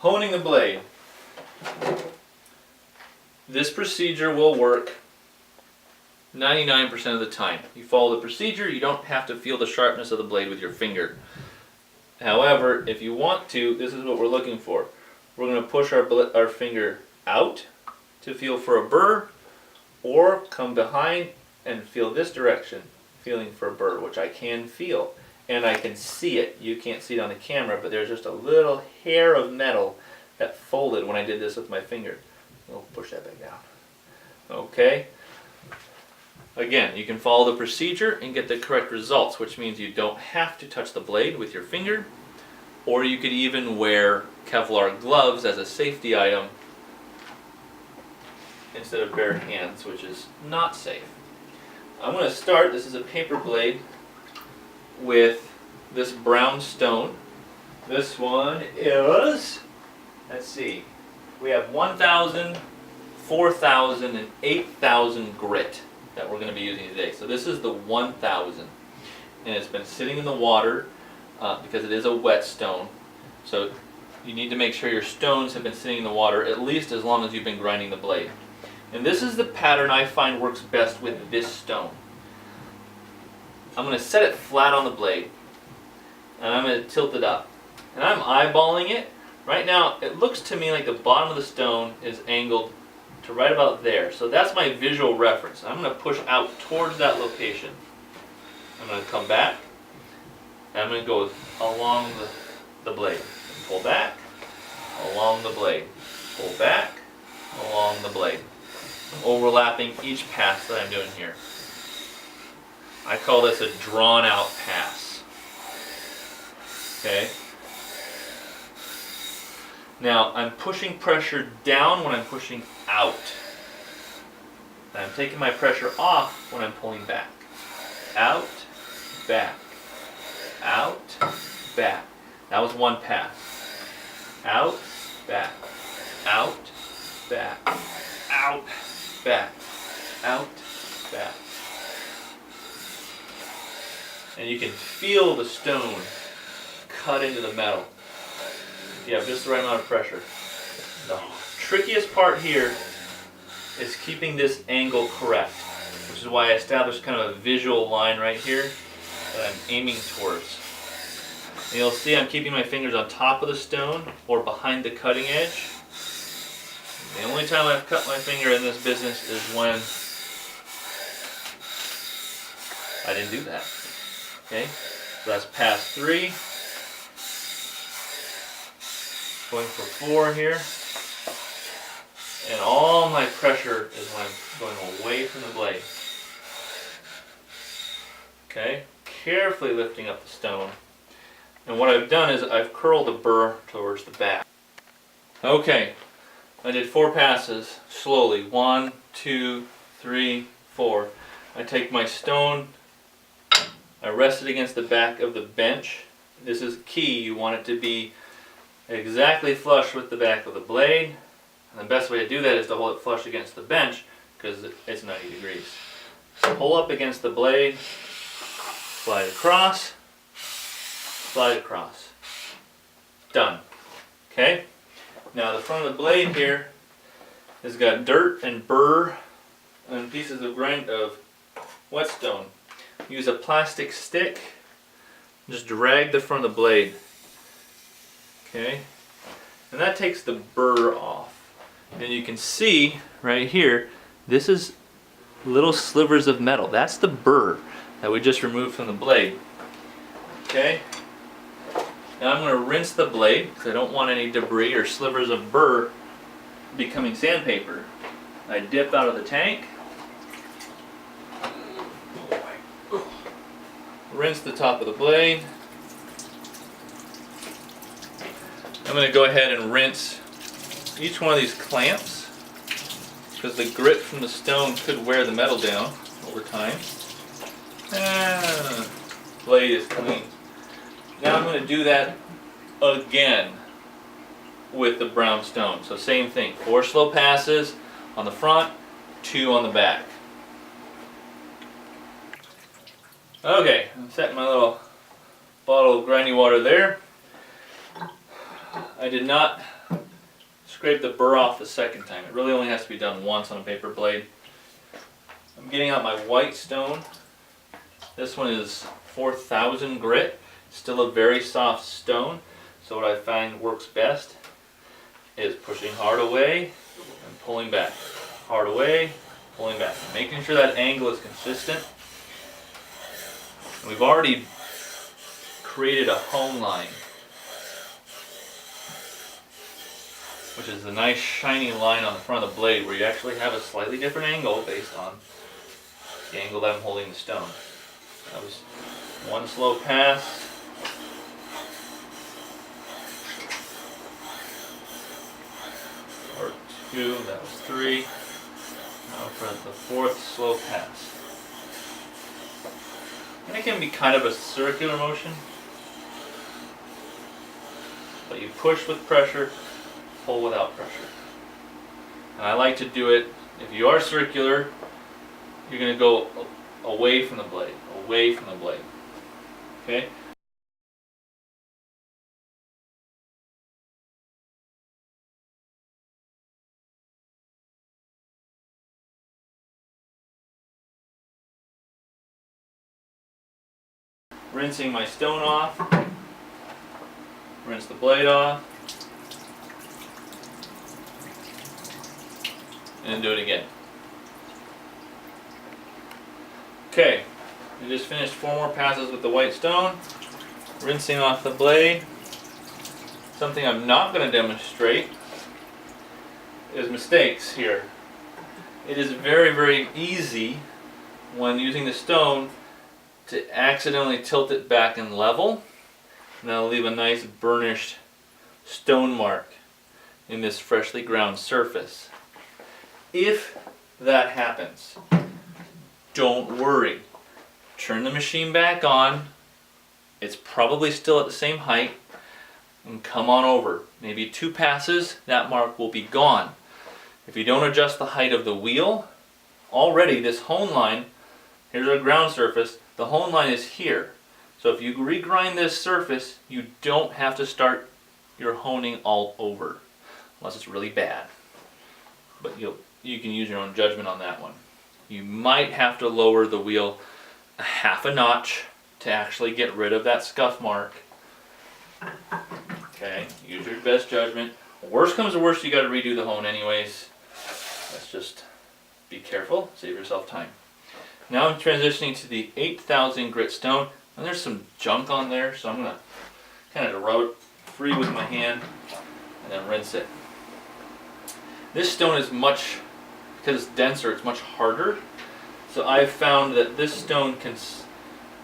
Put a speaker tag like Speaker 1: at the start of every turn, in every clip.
Speaker 1: Honing the blade. This procedure will work 99% of the time. You follow the procedure, you don't have to feel the sharpness of the blade with your finger. However, if you want to, this is what we're looking for. We're going to push our finger out to feel for a burr, or come behind and feel this direction, feeling for a burr, which I can feel. And I can see it. You can't see it on the camera, but there's just a little hair of metal that folded when I did this with my finger. I'll push that back down. Okay. Again, you can follow the procedure and get the correct results, which means you don't have to touch the blade with your finger, or you could even wear Kevlar gloves as a safety item instead of bare hands, which is not safe. I'm going to start, this is a paper blade, with this brown stone. This one is, let's see, we have 1,000, 4,000, and 8,000 grit that we're going to be using today. So this is the 1,000, and it's been sitting in the water because it is a wet stone. So you need to make sure your stones have been sitting in the water at least as long as you've been grinding the blade. And this is the pattern I find works best with this stone. I'm going to set it flat on the blade, and I'm going to tilt it up. And I'm eyeballing it. Right now, it looks to me like the bottom of the stone is angled to right about there. So that's my visual reference. I'm going to push out towards that location. I'm going to come back, and I'm going to go along the blade. Pull back, along the blade. Pull back, along the blade. I'm overlapping each pass that I'm doing here. I call this a drawn out pass. Okay? Now I'm pushing pressure down when I'm pushing out. And I'm taking my pressure off when I'm pulling back. Out, back. Out, back. That was one pass. Out, back. Out, back. Out, back. Out, back. And you can feel the stone cut into the metal. You have just the right amount of pressure. The trickiest part here is keeping this angle correct, which is why I established kind of a visual line right here that I'm aiming towards. And you'll see I'm keeping my fingers on top of the stone or behind the cutting edge. The only time I've cut my finger in this business is when I didn't do that. Okay, so that's pass 3. Going for 4 here. And all my pressure is when I'm going away from the blade. Okay, carefully lifting up the stone. And what I've done is I've curled the burr towards the back. Okay, I did 4 passes slowly. 1, 2, 3, 4. I take my stone, I rest it against the back of the bench. This is key. You want it to be exactly flush with the back of the blade. And the best way to do that is to hold it flush against the bench because it's 90 degrees. Pull up against the blade, slide across, slide across. Done. Okay? Now the front of the blade here has got dirt and burr and pieces of whetstone. Use a plastic stick, just drag the front of the blade. Okay? And that takes the burr off. And you can see right here, this is little slivers of metal. That's the burr that we just removed from the blade. Okay? Now I'm going to rinse the blade because I don't want any debris or slivers of burr becoming sandpaper. I dip out of the tank. Rinse the top of the blade. I'm going to go ahead and rinse each one of these clamps because the grit from the stone could wear the metal down over time. Blade is clean. Now I'm going to do that again with the brown stone. So same thing, 4 slow passes on the front, 2 on the back. Okay, I'm setting my little bottle of grinding water there. I did not scrape the burr off the second time. It really only has to be done once on a paper blade. I'm getting out my white stone. This one is 4000 grit. Still a very soft stone. So what I find works best is pushing hard away and pulling back. Hard away, pulling back. Making sure that angle is consistent. We've already created a hone line, which is a nice shiny line on the front of the blade where you actually have a slightly different angle based on the angle that I'm holding the stone. That was one slow pass. Or two, that was three. Now for the fourth slow pass. And it can be kind of a circular motion, but you push with pressure, pull without pressure. And I like to do it, if you are circular, you're going to go away from the blade, away from the blade. Okay? Rinsing my stone off, rinse the blade off, and then do it again. Okay, we just finished 4 more passes with the white stone, rinsing off the blade. Something I'm not going to demonstrate is mistakes here. It is very, very easy when using the stone to accidentally tilt it back and level, and that'll leave a nice burnished stone mark in this freshly ground surface. If that happens, don't worry. Turn the machine back on. It's probably still at the same height, and come on over. Maybe 2 passes, that mark will be gone. If you don't adjust the height of the wheel, already this hone line, here's our ground surface, the hone line is here. So if you regrind this surface, you don't have to start your honing all over, unless it's really bad. But you can use your own judgment on that one. You might have to lower the wheel a half a notch to actually get rid of that scuff mark. Okay, use your best judgment. Worst comes to worst, you got to redo the hone anyways. Let's just be careful, save yourself time. Now I'm transitioning to the 8000 grit stone, and there's some junk on there, so I'm going to kind of rub it free with my hand and then rinse it. This stone is much, because it's denser, it's much harder. So I've found that this stone can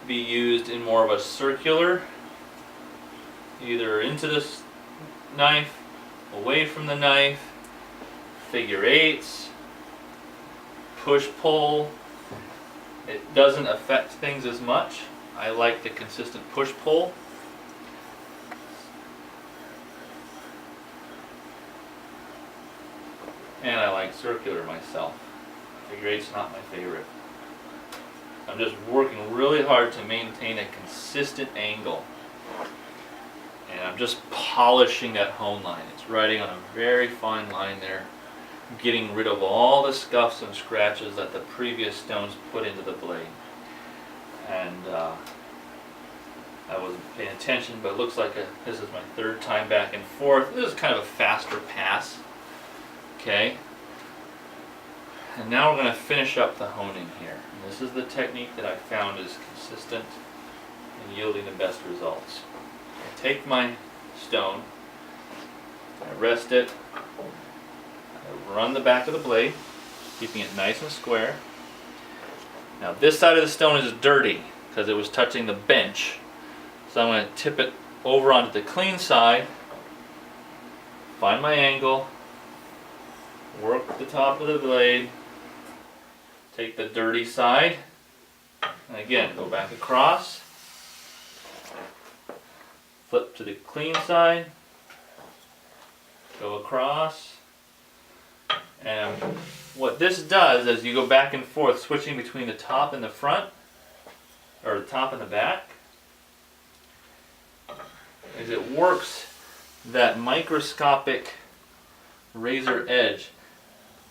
Speaker 1: be used in more of a circular, either into this knife, away from the knife, figure eights, push-pull. It doesn't affect things as much. I like the consistent push-pull. And I like circular myself. Figure eight's not my favorite. I'm just working really hard to maintain a consistent angle. And I'm just polishing that hone line. It's riding on a very fine line there, getting rid of all the scuffs and scratches that the previous stones put into the blade. And I wasn't paying attention, but it looks like this is my 3rd time back and forth. This is kind of a faster pass. Okay. And now we're going to finish up the honing here. And this is the technique that I found is consistent and yielding the best results. I take my stone, I rest it, I run the back of the blade, keeping it nice and square. Now this side of the stone is dirty because it was touching the bench. So I'm going to tip it over onto the clean side, find my angle, work the top of the blade, take the dirty side, and again go back across, flip to the clean side, go across, and what this does is you go back and forth switching between the top and the front, or the top and the back, is it works that microscopic razor edge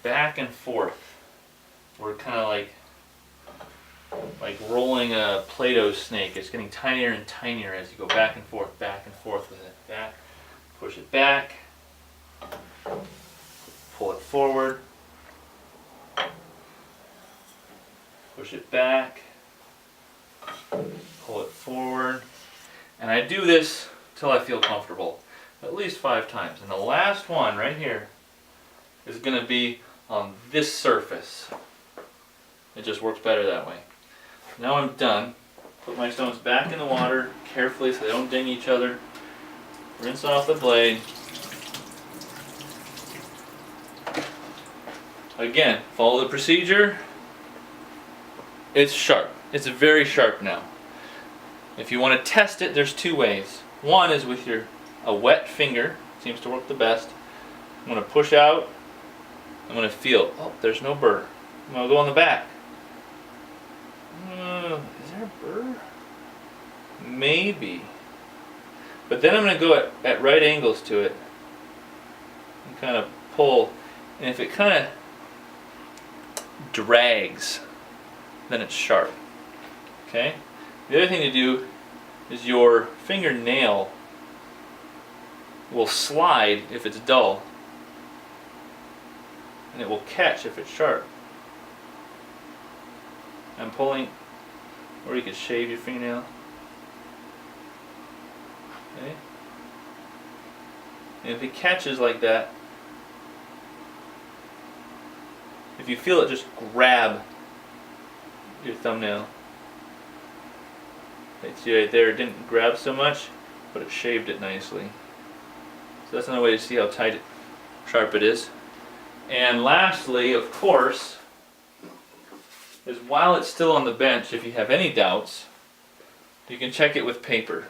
Speaker 1: back and forth. We're kind of like rolling a Play-Doh snake. It's getting tinier and tinier as you go back and forth with it. Back, push it back, pull it forward, push it back, pull it forward. And I do this till I feel comfortable, at least 5 times. And the last one right here is going to be on this surface. It just works better that way. Now I'm done. Put my stones back in the water carefully so they don't ding each other. Rinse off the blade. Again, follow the procedure. It's sharp. It's very sharp now. If you want to test it, there's 2 ways. One is with a wet finger. Seems to work the best. I'm going to push out. I'm going to feel. Oh, there's no burr. I'm going to go on the back. Is there a burr? Maybe. But then I'm going to go at right angles to it and kind of pull. And if it kind of drags, then it's sharp. Okay? The other thing to do is your fingernail will slide if it's dull, and it will catch if it's sharp. I'm pulling, or you could shave your fingernail. Okay? And if it catches like that, if you feel it, just grab your thumbnail. See right there, it didn't grab so much, but it shaved it nicely. So that's another way to see how tight, sharp it is. And lastly, of course, is while it's still on the bench, if you have any doubts, you can check it with paper.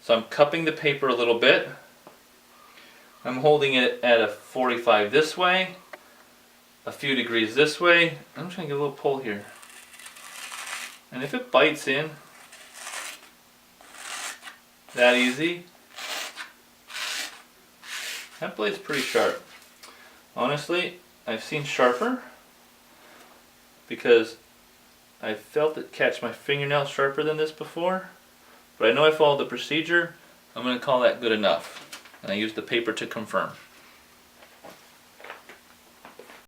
Speaker 1: So I'm cupping the paper a little bit. I'm holding it at a 45 this way, a few degrees this way. I'm just going to get a little pull here. And if it bites in, that easy, that blade's pretty sharp. Honestly, I've seen sharper because I felt it catch my fingernail sharper than this before, but I know I followed the procedure. I'm going to call that good enough, and I used the paper to confirm.